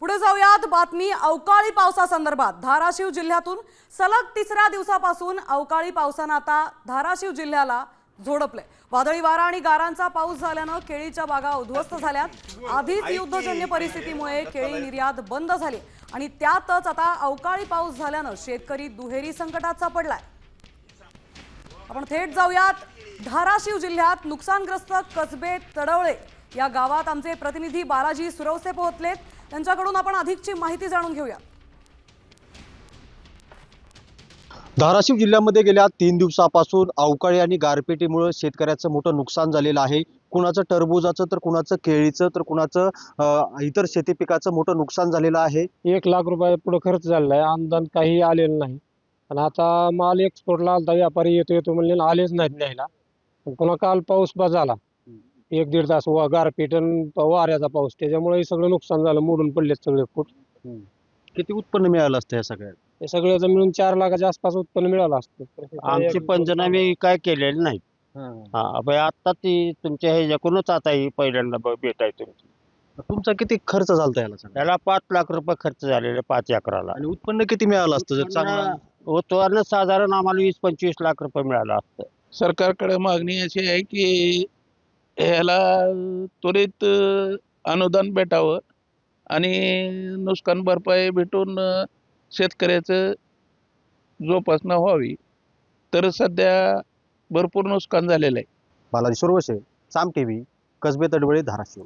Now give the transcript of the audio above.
पुढे जाऊयात बातमी अवकाळी पावसासंदर्भात। धाराशिव जिल्ह्यातून सलग तिसऱ्या दिवसापासून अवकाळी पावसाने आता धाराशिव जिल्ह्याला झोडपले। वादळी वारा आणि गारांचा पाऊस झाल्याने केळीच्या बागा उद्ध्वस्त झाल्यात। आधीच युद्धजन्य परिस्थितीमुळे केळी निर्यात बंद झाली आणि त्यातच आता अवकाळी पाऊस झाल्याने शेतकरी दुहेरी संकटात सापडलाय। आपण थेट जाऊयात धाराशिव जिल्ह्यात नुकसानग्रस्त कसबे तडवळे या गावात आमचे प्रतिनिधी बालाजी सुरवसे पोहोचलेत। त्यांच्याकडून आपण अधिकची माहिती जाणून घेऊया। धाराशिव जिल्ह्यामध्ये गेल्या 3 दिवसापासून अवकाळी आणि गारपिटीमुळे शेतकऱ्याचं मोठं नुकसान झालेलं आहे। कुणाचं टरबूजाचं तर कुणाचं केळीचं तर कुणाचं इतर शेती पिकाचं मोठं नुकसान झालेलं आहे। 1 लाख रुपये पुढे खर्च झालेला आहे। अनुदान काही आलेलं नाही आणि आता माल एक्सपोर्टला आलता, व्यापारी येतो म्हणले आलेच नाहीत न्यायला। पुन्हा काल पाऊस झाला 1-1.5 तास गारपीट आणि वाऱ्याचा पाऊस, त्याच्यामुळे हे सगळं नुकसान झालं। मोडून पडले सगळे फूट। किती उत्पन्न मिळालं असतं या सगळ्यात? हे सगळ्याचं मिळून 4 लाखाच्या आसपास उत्पन्न मिळालं असतं। आमचे पंचनामे काय केलेले नाही। आता ती तुमच्या ह्याच्याकडूनच आता ही पहिल्यांदा भेटायचं। तुमचा किती खर्च झालता याला सगळा? त्याला 5 लाख रुपये खर्च झालेले 5 एकराला। आणि उत्पन्न किती मिळालं असतं जर चांगलं? होतो आणि साधारण आम्हाला 20-25 लाख रुपये मिळालं असतं। सरकारकडे मागणी अशी आहे की ह्याला त्वरित अनुदान भेटावं आणि नुकसान भरपाई भेटून शेतकऱ्याचं जोपासना व्हावी। तर सध्या भरपूर नुकसान झालेलं आहे। बालाजी सुरवसे, साम टीव्ही, कसबे तडवळे, धाराशिव।